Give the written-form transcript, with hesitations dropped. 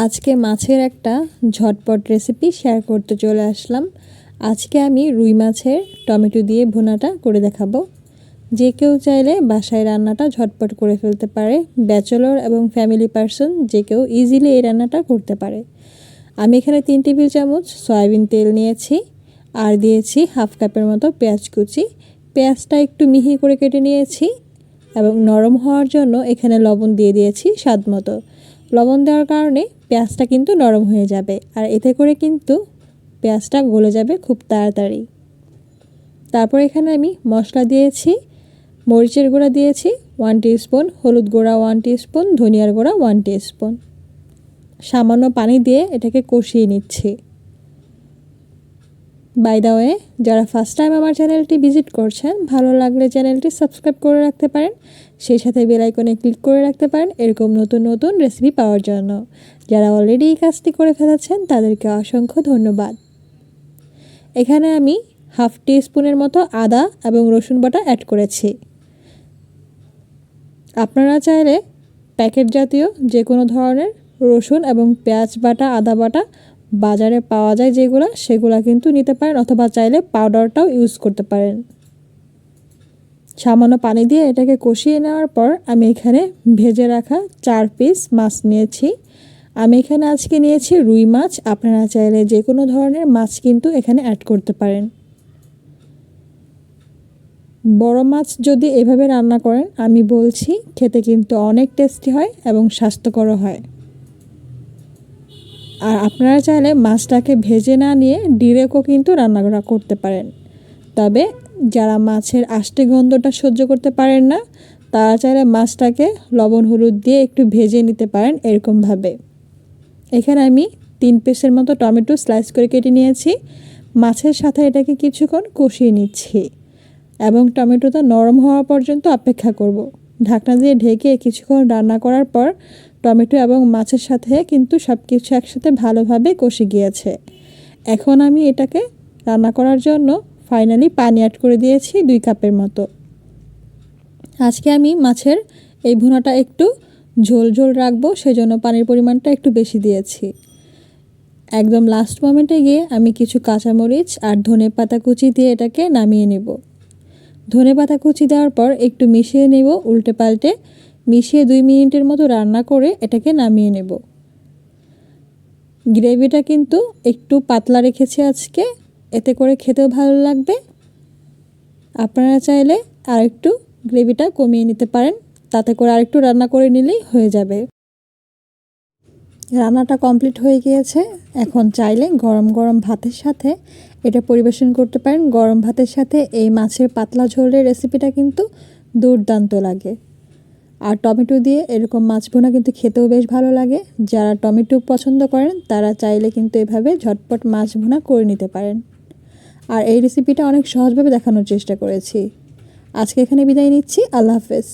আজকে মাছের একটা ঝটপট রেসিপি শেয়ার করতে চলে আসলাম। আজকে আমি রুই মাছের টমেটো দিয়ে ভুনাটা করে দেখাবো। যে কেউ চাইলে বাসায় রান্নাটা ঝটপট করে ফেলতে পারে। ব্যাচেলর এবং ফ্যামিলি পারসন যে কেউ ইজিলি এই রান্নাটা করতে পারে। আমি এখানে 3 টেবিল চামচ সয়াবিন তেল নিয়েছি আর দিয়েছি হাফ কাপের মতো পেঁয়াজ কুচি। পেঁয়াজটা একটু মিহি করে কেটে নিয়েছি এবং নরম হওয়ার জন্য এখানে লবণ দিয়ে দিয়েছি স্বাদ মতো। লবণ দেওয়ার কারণে পেঁয়াজটা কিন্তু নরম হয়ে যাবে আর এতে করে কিন্তু পেঁয়াজটা গলে যাবে খুব তাড়াতাড়ি। তারপর এখানে আমি মশলা দিয়েছি, মরিচের গুঁড়া দিয়েছি 1 টিস্পুন, হলুদ গুঁড়া 1 টিস্পুন, ধনিয়ার গুঁড়া 1 টিস্পুন। সামান্য পানি দিয়ে এটাকে কষিয়ে নিচ্ছি। বাই দ্য ওয়ে, যারা ফার্স্ট টাইম আমার চ্যানেলটি ভিজিট করছেন, ভালো লাগলে চ্যানেলটি সাবস্ক্রাইব করে রাখতে পারেন, সেই সাথে বেল আইকনে ক্লিক করে রাখতে পারেন এরকম নতুন নতুন রেসিপি পাওয়ার জন্য। যারা অলরেডি এই কাজটি করে ফেলেছেন তাদেরকে অসংখ্য ধন্যবাদ। এখানে আমি হাফ টিস্পুনের মতো আদা এবং রসুন বাটা অ্যাড করেছি। আপনারা চাইলে প্যাকেট জাতীয় যে কোনো ধরনের রসুন এবং পেঁয়াজ বাটা, আদা বাটা বাজারে পাওয়া যায় যেগুলো, সেগুলো কিন্তু নিতে পারেন, অথবা চাইলে পাউডারটাও ইউজ করতে পারেন। সামান্য পানি দিয়ে এটাকে কষিয়ে নেওয়ার পর আমি এখানে ভেজে রাখা 4 পিস মাছ নিয়েছি। আমি এখানে আজকে নিয়েছি রুই মাছ। আপনারা চাইলে যে কোনো ধরনের মাছ কিন্তু এখানে অ্যাড করতে পারেন। বড় মাছ যদি এভাবে রান্না করেন, আমি বলছি খেতে কিন্তু অনেক টেস্টি হয় এবং স্বাস্থ্যকর হয়। আর আপনারা চাইলে মাছটাকে ভেজে না নিয়ে ডিরেক্টও কিন্তু রান্না করতে পারেন। তবে যারা মাছের আষ্টে গন্ধটা সহ্য করতে পারেন না, তারা চাইলে মাছটাকে লবণ হলুদ দিয়ে একটু ভেজে নিতে পারেন এরকমভাবে। এখানে আমি 3 পিসের মতো টমেটো স্লাইস করে কেটে নিয়েছি। মাছের সাথে এটাকে কিছুক্ষণ কষিয়ে নিচ্ছি এবং টমেটোটা নরম হওয়া পর্যন্ত অপেক্ষা করব। ঢাকনা দিয়ে ঢেকে কিছুক্ষণ রান্না করার পর টমেটো এবং মাছের সাথে কিন্তু সব কিছু একসাথে ভালোভাবে কষে গিয়েছে। এখন আমি এটাকে রান্না করার জন্য ফাইনালি পানি অ্যাড করে দিয়েছি 2 কাপের মতো। আজকে আমি মাছের এই ভুনাটা একটু ঝোল ঝোল রাখবো, সেজন্য পানির পরিমাণটা একটু বেশি দিয়েছি। একদম লাস্ট মোমেন্টে গিয়ে আমি কিছু কাঁচামরিচ আর ধনেপাতা কুচি দিয়ে এটাকে নামিয়ে নেব। ধনেপাতা কুচি দেওয়ার পর একটু মিশিয়ে নেব, উল্টে পাল্টে মিশিয়ে 2 মিনিটের মতো রান্না করে এটাকে নামিয়ে নেব। গ্রেভিটা কিন্তু একটু পাতলা রেখেছি আজকে, এতে করে খেতেও ভালো লাগবে। আপনারা চাইলে আরেকটু গ্রেভিটা কমিয়ে নিতে পারেন, তাতে করে আরেকটু রান্না করে নিলেই হয়ে যাবে। রান্নাটা কমপ্লিট হয়ে গিয়েছে। এখন চাইলে গরম গরম ভাতের সাথে এটা পরিবেশন করতে পারেন। গরম ভাতের সাথে এই মাছের পাতলা ঝোলের রেসিপিটা কিন্তু দুর্দান্ত লাগে। আর টমেটো দিয়ে এরকম মাছ ভুনা কিন্তু খেতেও বেশ ভালো লাগে। যারা টমেটো পছন্দ করেন তারা চাইলে কিন্তু এভাবে ঝটপট মাছ ভুনা করে নিতে পারেন। আর এই রেসিপিটা অনেক সহজভাবে দেখানোর চেষ্টা করেছি। আজকে এখানে বিদায় নিচ্ছি। আল্লাহ হাফেজ।